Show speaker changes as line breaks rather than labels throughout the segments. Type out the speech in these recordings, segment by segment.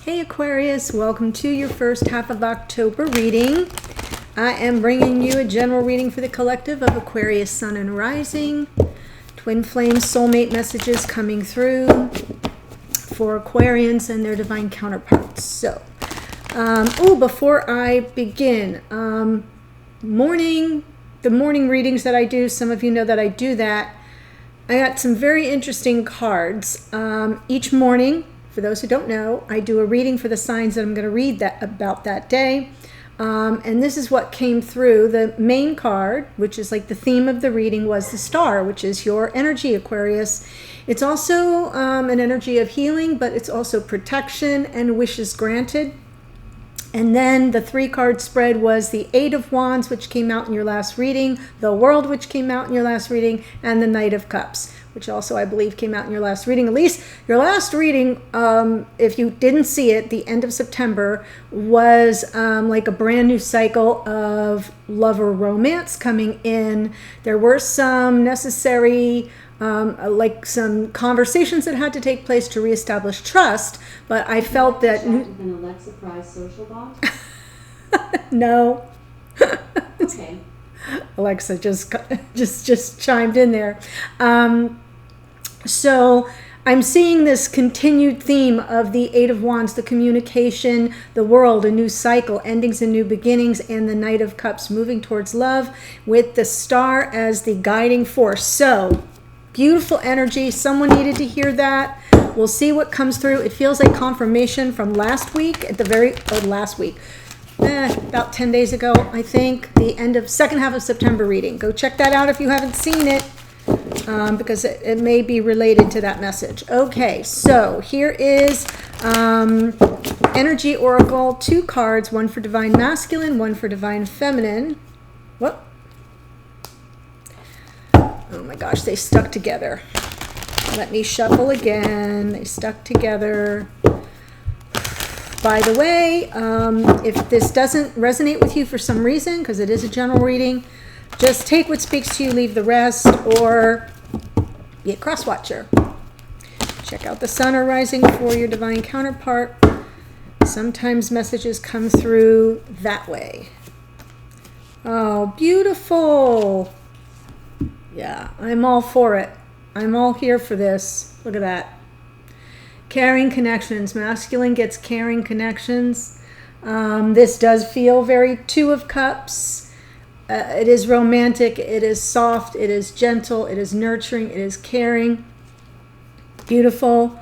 Hey Aquarius, welcome to your first half of October reading. I am bringing you a general reading for the collective of Aquarius Sun and Rising. Twin flame soulmate messages coming through for Aquarians and their divine counterparts. So, before I begin, the morning readings that I do, some of you know that I do that. I got some very interesting cards. Each morning, for those who don't know, I do a reading for the signs that I'm going to read about that day. And this is what came through. The main card, which is like the theme of the reading, was the star, which is your energy, Aquarius. It's also an energy of healing, but it's also protection and wishes granted. And then the 3-card spread was the 8 of Wands, which came out in your last reading, the World, which came out in your last reading, and the Knight of Cups, which also I believe came out in your last reading. At least your last reading, if you didn't see it, the end of September was like a brand new cycle of love or romance coming in. There were some necessary like some conversations that had to take place to reestablish trust, but I felt that
an Alexa Prize social bot?
No.
Okay.
Alexa just chimed in there. So I'm seeing this continued theme of the 8 of Wands, the communication, the world, a new cycle, endings and new beginnings, and the Knight of Cups moving towards love with the star as the guiding force. So beautiful energy. Someone needed to hear that. We'll see what comes through. It feels like confirmation from last week, at the last week, about 10 days ago, I think, the end of second half of September reading. Go check that out if you haven't seen it, because it may be related to that message. Okay, so here is Energy Oracle, 2 cards, one for Divine Masculine, one for Divine Feminine. Whoop. Oh my gosh, they stuck together. Let me shuffle again. They stuck together. By the way, if this doesn't resonate with you for some reason, because it is a general reading, just take what speaks to you, leave the rest, or be a cross watcher. Check out the sun or rising for your divine counterpart. Sometimes messages come through that way. Oh, beautiful. Yeah, I'm all for it. I'm all here for this. Look at that. Caring connections. Masculine gets caring connections. This does feel very 2 of Cups. It is romantic. It is soft. It is gentle. It is nurturing. It is caring. Beautiful.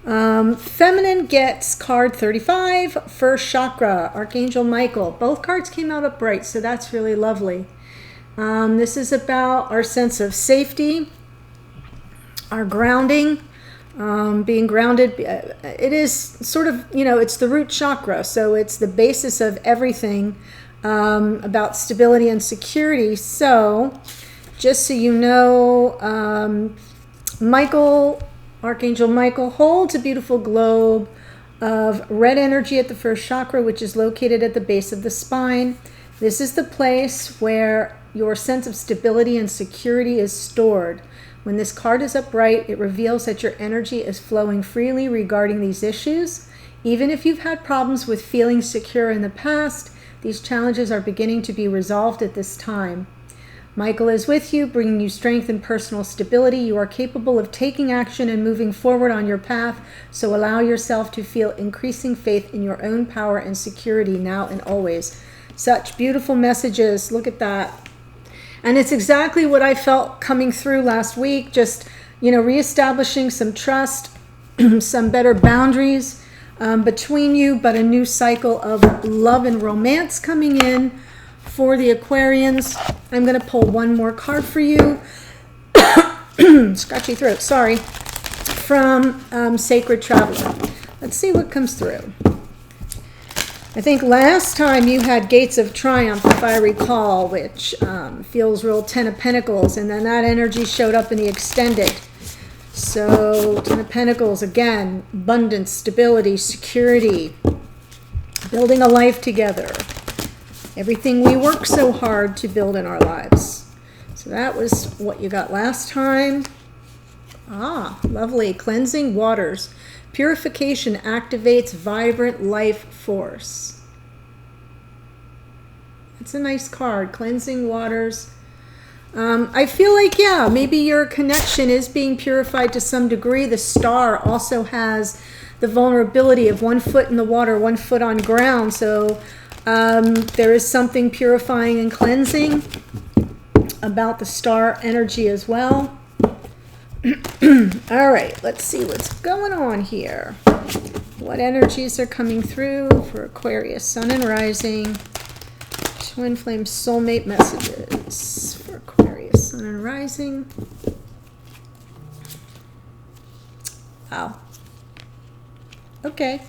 Feminine gets card 35, first chakra, Archangel Michael. Both cards came out upright, so that's really lovely. This is about our sense of safety, our grounding, being grounded. It is sort of, it's the root chakra, so it's the basis of everything about stability and security. So just so you know, Archangel Michael holds a beautiful globe of red energy at the first chakra, which is located at the base of the spine. This is the place where your sense of stability and security is stored. When this card is upright, it reveals that your energy is flowing freely regarding these issues. Even if you've had problems with feeling secure in the past, these challenges are beginning to be resolved at this time. Michael is with you, bringing you strength and personal stability. You are capable of taking action and moving forward on your path, so allow yourself to feel increasing faith in your own power and security now and always. Such beautiful messages. Look at that. And it's exactly what I felt coming through last week. Just, reestablishing some trust, some better boundaries between you, but a new cycle of love and romance coming in for the Aquarians. I'm going to pull one more card for you. Scratchy throat, sorry. From Sacred Traveler. Let's see what comes through. I think last time you had Gates of Triumph, if I recall, which feels real 10 of Pentacles, and then that energy showed up in the extended. So 10 of Pentacles, again, abundance, stability, security, building a life together. Everything we work so hard to build in our lives. So that was what you got last time. Ah, lovely. Cleansing waters. Purification activates vibrant life force. It's a nice card. Cleansing waters. I feel like, yeah, maybe your connection is being purified to some degree. The star also has the vulnerability of 1 foot in the water, 1 foot on ground. So there is something purifying and cleansing about the star energy as well. All right, let's see what's going on here. What energies are coming through for Aquarius, Sun and Rising? Twin Flame Soulmate messages for Aquarius, Sun and Rising. Wow. Okay.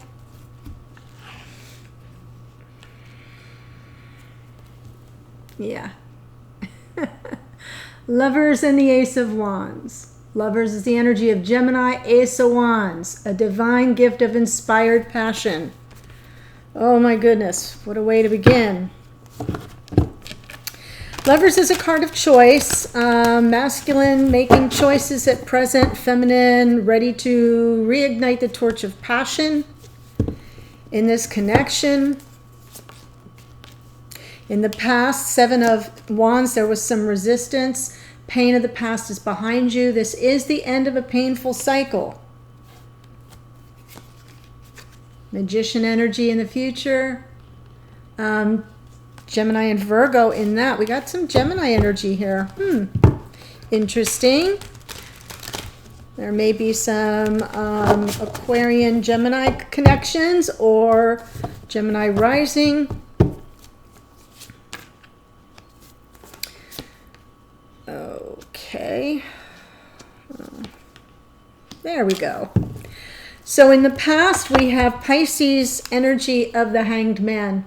Yeah. Lovers and the Ace of Wands. Lovers is the energy of Gemini, Ace of Wands, a divine gift of inspired passion. Oh my goodness, what a way to begin. Lovers is a card of choice. Masculine, making choices at present. Feminine, ready to reignite the torch of passion in this connection. In the past, 7 of Wands, there was some resistance. Pain of the past is behind you. This is the end of a painful cycle. Magician energy in the future. Gemini and Virgo in that. We got some Gemini energy here. Interesting. There may be some Aquarian Gemini connections or Gemini rising. Okay. There we go. So in the past, we have Pisces energy of the Hanged Man.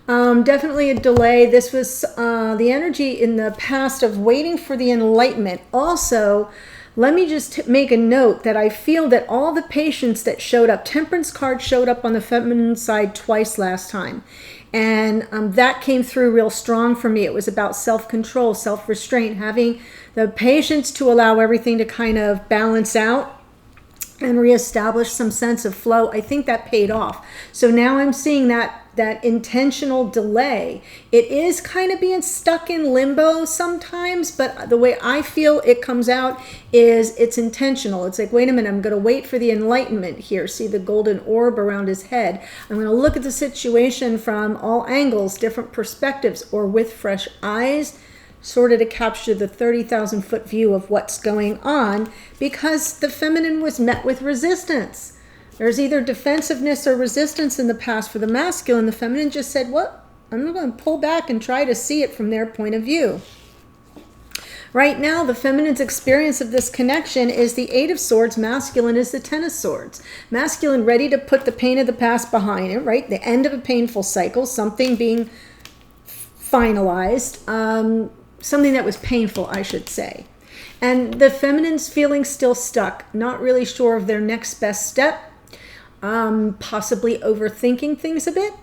Definitely a delay. This was the energy in the past of waiting for the enlightenment. Also, let me just make a note that I feel that all the patience that showed up, Temperance card showed up on the feminine side twice last time. And that came through real strong for me. It was about self-control, self-restraint, having the patience to allow everything to kind of balance out and reestablish some sense of flow. I think that paid off. So now I'm seeing that intentional delay. It is kind of being stuck in limbo sometimes, but the way I feel it comes out is it's intentional. It's like, wait a minute, I'm going to wait for the enlightenment here. See the golden orb around his head. I'm going to look at the situation from all angles, different perspectives, or with fresh eyes, sort of to capture the 30,000 foot view of what's going on, because the feminine was met with resistance. There's either defensiveness or resistance in the past for the masculine. The feminine just said, what? I'm going to pull back and try to see it from their point of view. Right now, the feminine's experience of this connection is the 8 of Swords. Masculine is the 10 of Swords. Masculine ready to put the pain of the past behind it, right? The end of a painful cycle, something being finalized, something that was painful, I should say. And the feminine's feeling still stuck, not really sure of their next best step. Possibly overthinking things a bit.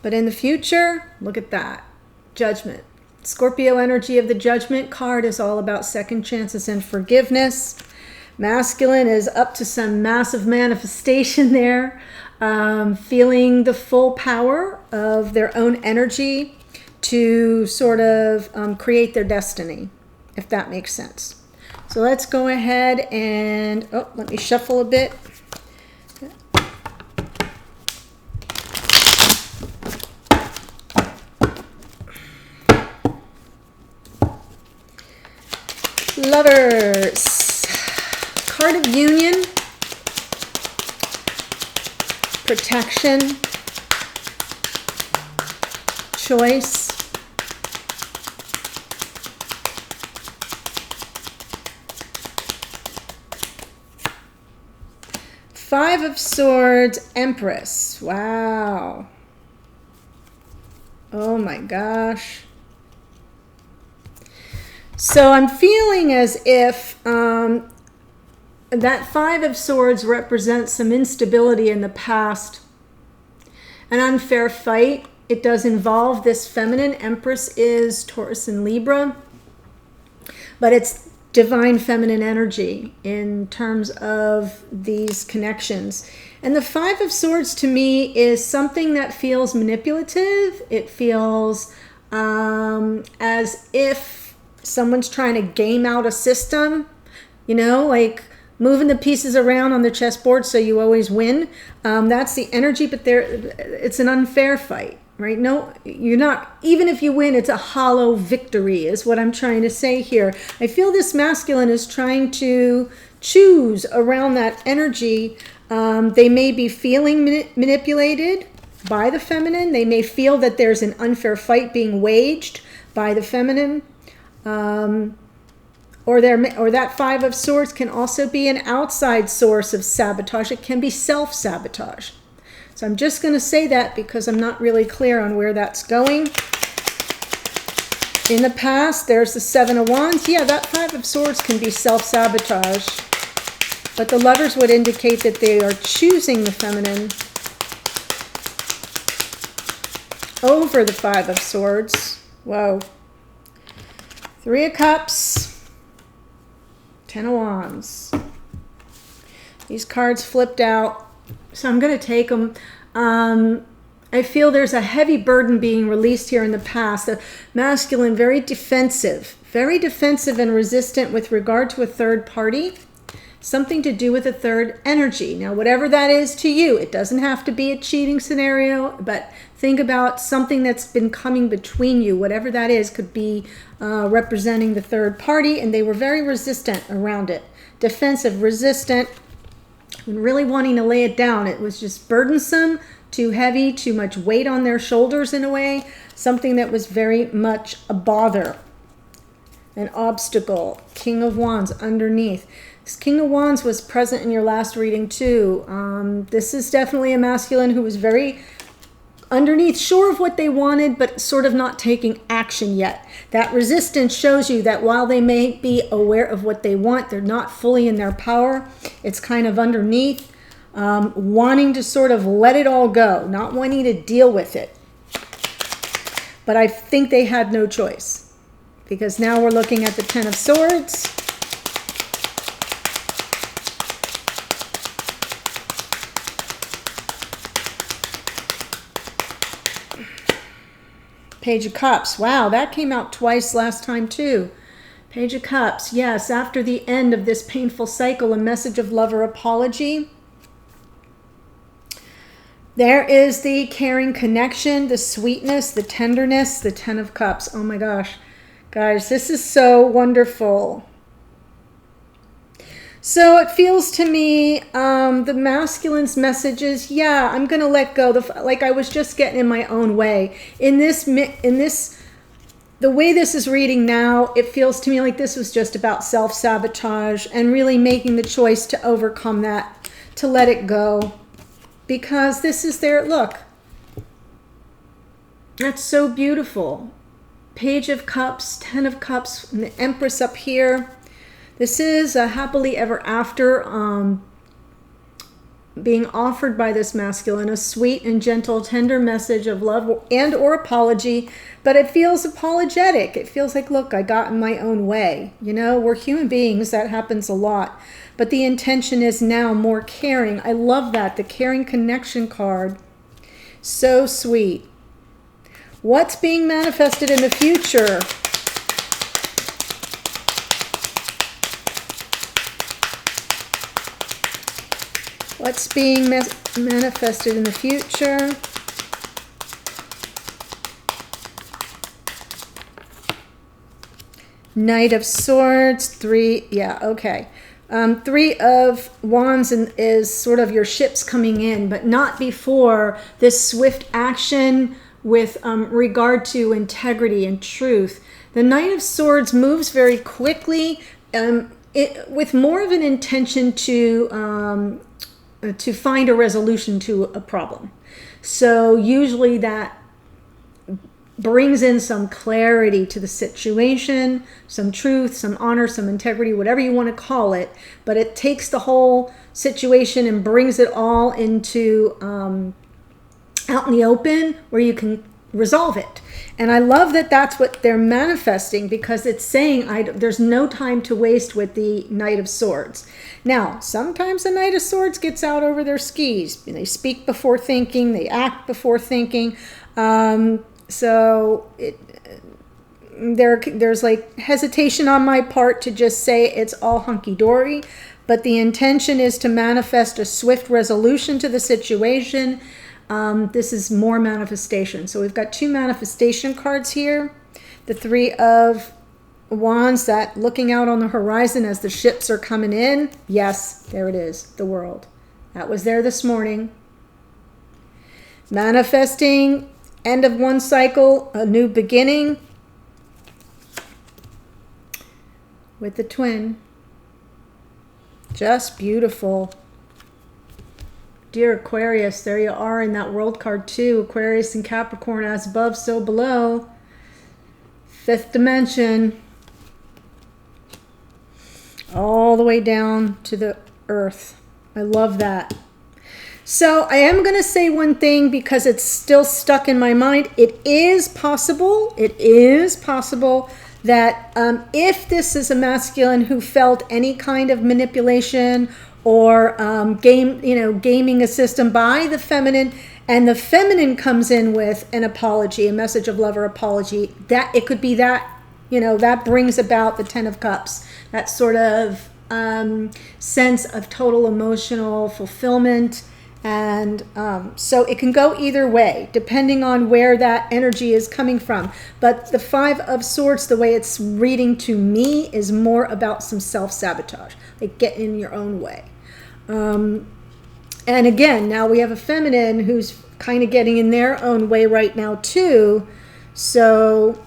But in the future, look at that. Judgment. Scorpio energy of the Judgment card is all about second chances and forgiveness. Masculine is up to some massive manifestation there. Feeling the full power of their own energy to sort of create their destiny, if that makes sense. So let's go ahead and, let me shuffle a bit. Lovers. Card of Union. Protection. Choice. Five of Swords, Empress. Wow. Oh my gosh. So I'm feeling as if that Five of Swords represents some instability in the past, an unfair fight. It does involve this feminine. Empress is Taurus and Libra. But it's divine feminine energy in terms of these connections. And the Five of Swords to me is something that feels manipulative. It feels as if someone's trying to game out a system, you know, like moving the pieces around on the chessboard so you always win. That's the energy, but it's an unfair fight, right? No, you're not, even if you win, it's a hollow victory is what I'm trying to say here. I feel this masculine is trying to choose around that energy. They may be feeling manipulated by the feminine. They may feel that there's an unfair fight being waged by the feminine. Or that Five of Swords can also be an outside source of sabotage. It can be self-sabotage. So I'm just going to say that because I'm not really clear on where that's going. In the past, there's the Seven of Wands. Yeah, that Five of Swords can be self-sabotage. But the Lovers would indicate that they are choosing the feminine over the Five of Swords. Whoa. Three of Cups. Ten of Wands. These cards flipped out, so I'm going to take them. I feel there's a heavy burden being released here in the past. The masculine, very defensive and resistant with regard to a third party. Something to do with a third energy. Now, whatever that is to you, it doesn't have to be a cheating scenario, but think about something that's been coming between you. Whatever that is could be representing the third party, and they were very resistant around it. Defensive, resistant, and really wanting to lay it down. It was just burdensome, too heavy, too much weight on their shoulders in a way. Something that was very much a bother, an obstacle. King of Wands underneath. This King of Wands was present in your last reading too. This is definitely a masculine who was very underneath, sure of what they wanted, but sort of not taking action yet. That resistance shows you that while they may be aware of what they want, they're not fully in their power. It's kind of underneath, wanting to sort of let it all go, not wanting to deal with it. But I think they had no choice, because now we're looking at the Ten of Swords. Page of Cups. Wow, that came out twice last time too. Page of Cups. Yes, after the end of this painful cycle, a message of love or apology. There is the caring connection, the sweetness, the tenderness, the Ten of Cups. Oh my gosh. Guys, this is so wonderful. So it feels to me, the masculine's message is, yeah, I'm going to let go. Like I was just getting in my own way. The way this is reading now, it feels to me like this was just about self-sabotage and really making the choice to overcome that, to let it go. Because this is their, look, that's so beautiful. Page of Cups, Ten of Cups, and the Empress up here. This is a happily ever after being offered by this masculine, a sweet and gentle, tender message of love and or apology, but it feels apologetic. It feels like, look, I got in my own way. You know, we're human beings. That happens a lot. But the intention is now more caring. I love that. The caring connection card. So sweet. What's being manifested in the future? What's being manifested in the future? Knight of Swords, three, yeah, okay. Three of Wands is sort of your ships coming in, but not before this swift action with regard to integrity and truth. The Knight of Swords moves very quickly with more of an intention to find a resolution to a problem. So usually that brings in some clarity to the situation, some truth, some honor, some integrity, whatever you want to call it. But it takes the whole situation and brings it all into out in the open where you can resolve it. And I love that that's what they're manifesting, because it's saying there's no time to waste with the Knight of Swords. Now, sometimes the Knight of Swords gets out over their skis. They speak before thinking, they act before thinking. There's like hesitation on my part to just say it's all hunky-dory, but the intention is to manifest a swift resolution to the situation. This is more manifestation. So we've got 2 manifestation cards here. The 3 of Wands, that looking out on the horizon as the ships are coming in. Yes, there it is, the World. That was there this morning. Manifesting end of one cycle, a new beginning. With the Twin. Just beautiful. Dear Aquarius, there you are in that World card too. Aquarius and Capricorn, as above, so below. 5th dimension. All the way down to the earth. I love that. So I am going to say one thing because it's still stuck in my mind. It is possible that if this is a masculine who felt any kind of manipulation or gaming a system by the feminine, and the feminine comes in with an apology, a message of love or apology, that it could be that, that brings about the 10 of Cups, that sort of sense of total emotional fulfillment. And so it can go either way, depending on where that energy is coming from. But the 5 of Swords, the way it's reading to me, is more about some self-sabotage, like getting in your own way. And again, now we have a feminine who's kind of getting in their own way right now too. So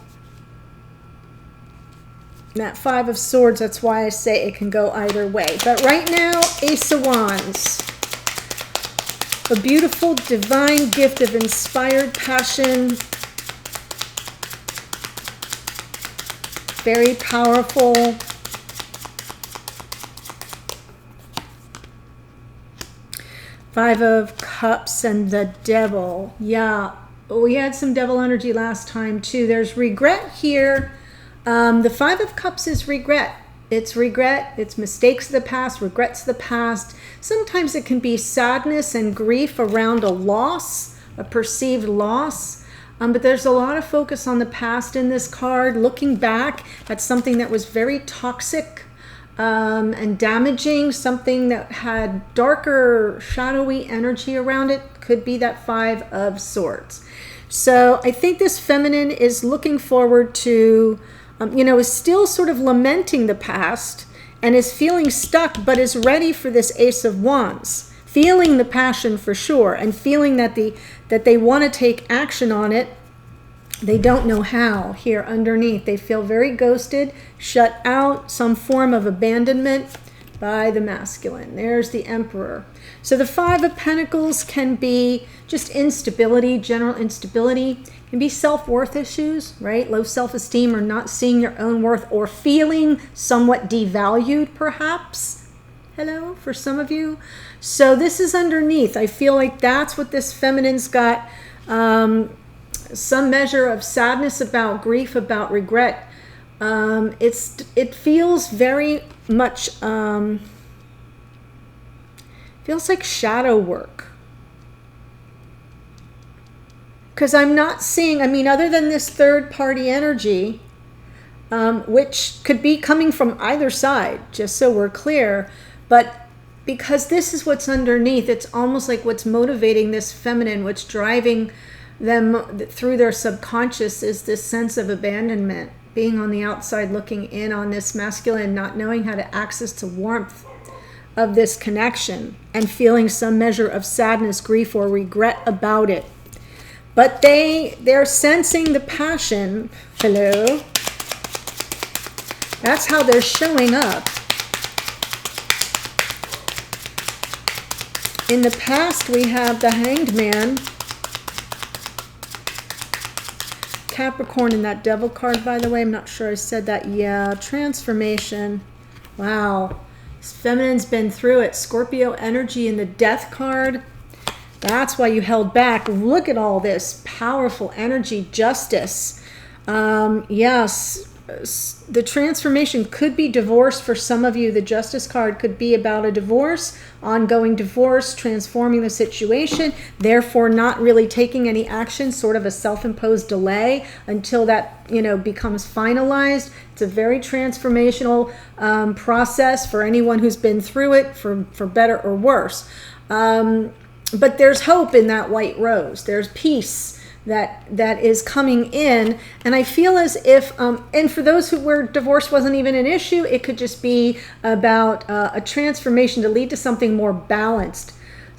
that 5 of Swords, that's why I say it can go either way. But right now, Ace of Wands. A beautiful divine gift of inspired passion. Very powerful. Five of Cups and the Devil. Yeah, we had some devil energy last time too. There's regret here. The 5 of Cups is regret. It's regret, it's mistakes of the past, regrets of the past. Sometimes it can be sadness and grief around a loss, a perceived loss. But there's a lot of focus on the past in this card, looking back at something that was very toxic and damaging, something that had darker, shadowy energy around it. Could be that 5 of Swords. So I think this feminine is looking forward to is still sort of lamenting the past and is feeling stuck, but is ready for this Ace of Wands, feeling the passion for sure, and feeling that they want to take action on it. They don't know how. Here underneath, they feel very ghosted, shut out, some form of abandonment by the masculine. There's the Emperor. So the 5 of Pentacles can be just instability, general instability. Can be self-worth issues, right? Low self-esteem or not seeing your own worth, or feeling somewhat devalued perhaps. Hello, for some of you. So this is underneath. I feel like that's what this feminine's got. Some measure of sadness about, grief about, regret. It feels very much, feels like shadow work. Because I'm not seeing, other than this third party energy, which could be coming from either side, just so we're clear, but because this is what's underneath, it's almost like what's motivating this feminine, what's driving them through their subconscious is this sense of abandonment, being on the outside looking in on this masculine, not knowing how to access the warmth of this connection, and feeling some measure of sadness, grief, or regret about it. But they're sensing the passion. Hello. That's how they're showing up. In the past, we have the Hanged Man. Capricorn in that Devil card, by the way. I'm not sure I said that. Yeah, transformation. Wow. This feminine's been through it. Scorpio energy in the Death card. That's why you held back. Look at all this powerful energy, justice. Yes, the transformation could be divorce for some of you. The justice card could be about a divorce, ongoing divorce, transforming the situation, therefore not really taking any action, sort of a self-imposed delay until that, becomes finalized. It's a very transformational process for anyone who's been through it, for better or worse. But there's hope in that white rose. There's peace that is coming in, and I feel as if and for those where divorce wasn't even an issue, it could just be about a transformation to lead to something more balanced,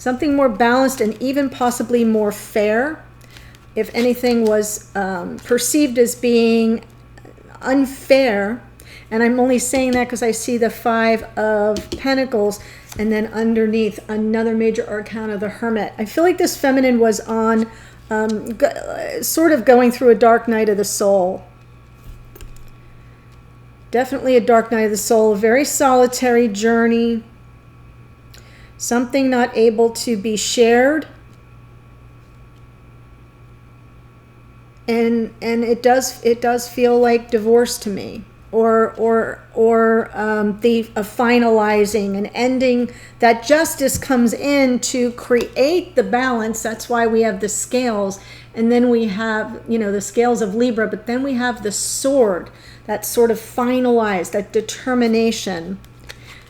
and even possibly more fair. If anything was perceived as being unfair, and I'm only saying that because I see the 5 of Pentacles, and then underneath another major arcana, the Hermit. I feel like this feminine was on sort of going through a dark night of the soul. Definitely a dark night of the soul, a very solitary journey, something not able to be shared. And it does feel like divorce to me, or the finalizing and ending. That justice comes in to create the balance. That's why we have the scales, and then we have the scales of Libra, but then we have the sword, that sort of finalized, that determination,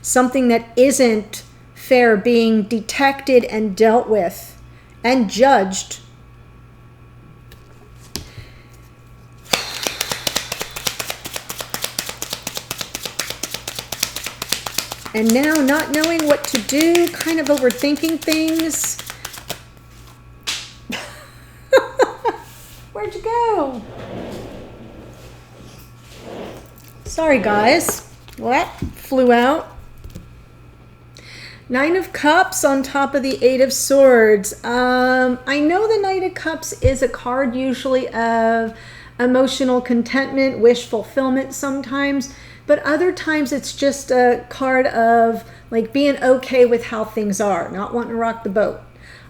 something that isn't fair being detected and dealt with and judged. And now not knowing what to do, kind of overthinking things. Where'd you go? Sorry, guys. Well, that flew out. 9 of Cups on top of the 8 of Swords. I know the Knight of Cups is a card usually of emotional contentment, wish fulfillment sometimes. But other times it's just a card of like being okay with how things are, not wanting to rock the boat.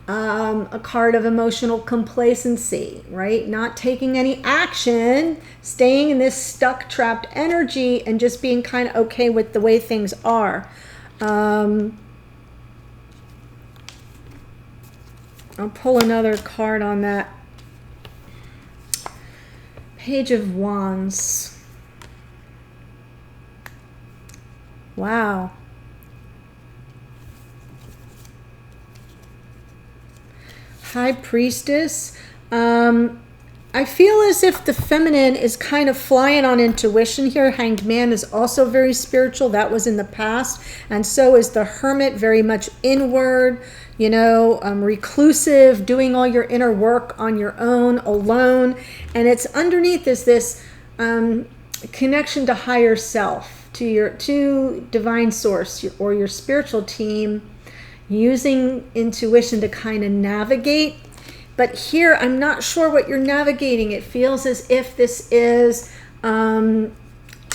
A card of emotional complacency, right? Not taking any action, staying in this stuck, trapped energy and just being kind of okay with the way things are. I'll pull another card on that. Page of Wands. Wow. High Priestess. I feel as if the feminine is kind of flying on intuition here. Hanged Man is also very spiritual. That was in the past. And so is the Hermit, very much inward, reclusive, doing all your inner work on your own, alone. And it's underneath is this connection to higher self, to divine source or your spiritual team, using intuition to kind of navigate. But here I'm not sure what you're navigating. It feels as if this is to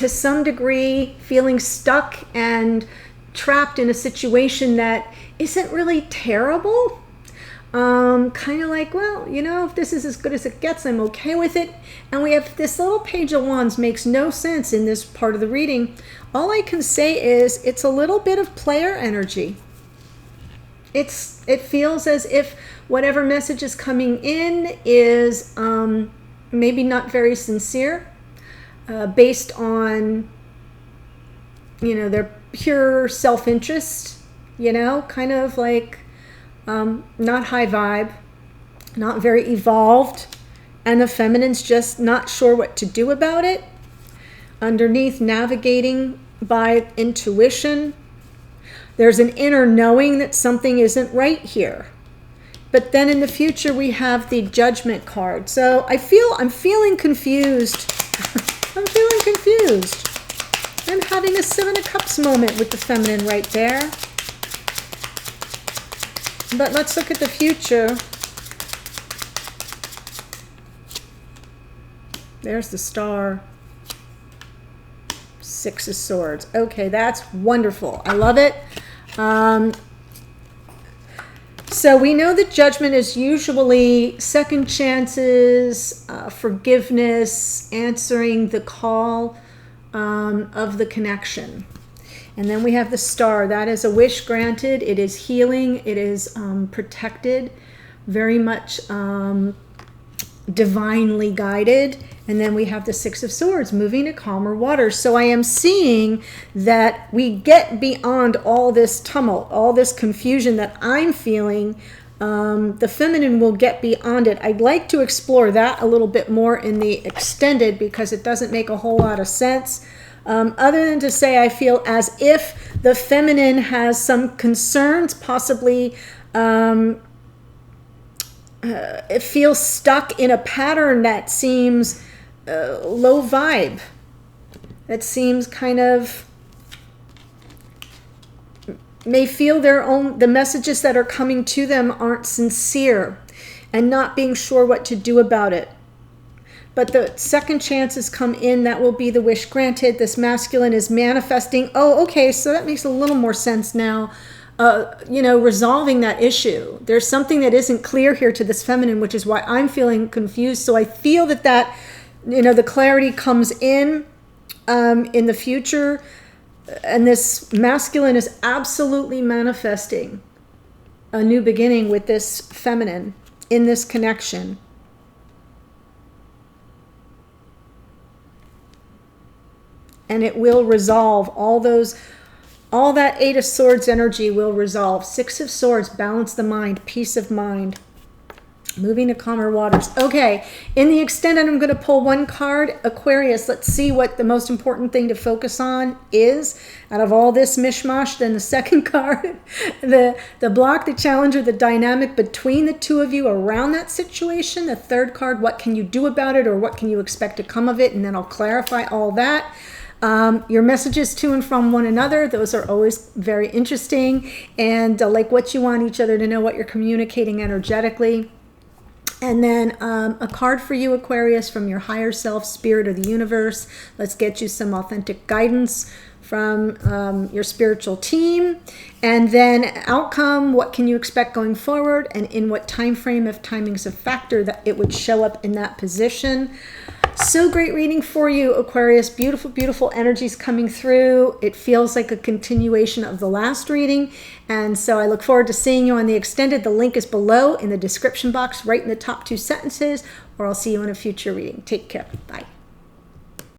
some degree feeling stuck and trapped in a situation that isn't really terrible. Kind of like, well, if this is as good as it gets, I'm okay with it. And we have this little Page of Wands, makes no sense in this part of the reading. All I can say is it's a little bit of player energy. It feels as if whatever message is coming in is maybe not very sincere, based on, their pure self-interest, kind of like not high vibe, not very evolved, and the feminine's just not sure what to do about it. Underneath, navigating by intuition. There's an inner knowing that something isn't right here. But then in the future, we have the Judgment card. So I'm feeling confused. I'm feeling confused. I'm having a 7 of Cups moment with the feminine right there. But let's look at the future. There's the Star. 6 of Swords. Okay, that's wonderful. I love it. So we know that judgment is usually second chances, forgiveness, answering the call of the connection. And then we have the star. That is a wish granted. It is healing. It is protected, very much divinely guided. And then we have the Six of Swords, moving to calmer waters. So I am seeing that we get beyond all this tumult, all this confusion that I'm feeling. The feminine will get beyond it. I'd like to explore that a little bit more in the extended, because it doesn't make a whole lot of sense. Other than to say I feel as if the feminine has some concerns, possibly it feels stuck in a pattern that seems low vibe, that seems kind of, may feel the messages that are coming to them aren't sincere, and not being sure what to do about it. But the second chances come in, that will be the wish granted. This masculine is manifesting. Oh, okay, so that makes a little more sense now. Resolving that issue. There's something that isn't clear here to this feminine, which is why I'm feeling confused. So I feel that the clarity comes in the future, and this masculine is absolutely manifesting a new beginning with this feminine in this connection. And it will resolve all that Eight of Swords energy will resolve. Six of Swords, balance the mind, peace of mind, moving to calmer waters. Okay, in the extended, I'm going to pull one card, Aquarius. Let's see what the most important thing to focus on is out of all this mishmash. Then the second card, the block, the challenger, the dynamic between the two of you around that situation. The third card, what can you do about it, or what can you expect to come of it? And then I'll clarify all that. Your messages to and from one another, those are always very interesting, and like what you want each other to know, what you're communicating energetically. And then a card for you, Aquarius, from your higher self, spirit, or the universe. Let's get you some authentic guidance from your spiritual team. And then outcome, what can you expect going forward, and in what time frame, if timing's a factor, that it would show up in that position. So great reading for you, Aquarius. Beautiful, beautiful energies coming through. It feels like a continuation of the last reading. And so I look forward to seeing you on the extended. The link is below in the description box, right in the top 2 sentences, or I'll see you in a future reading. Take care. Bye.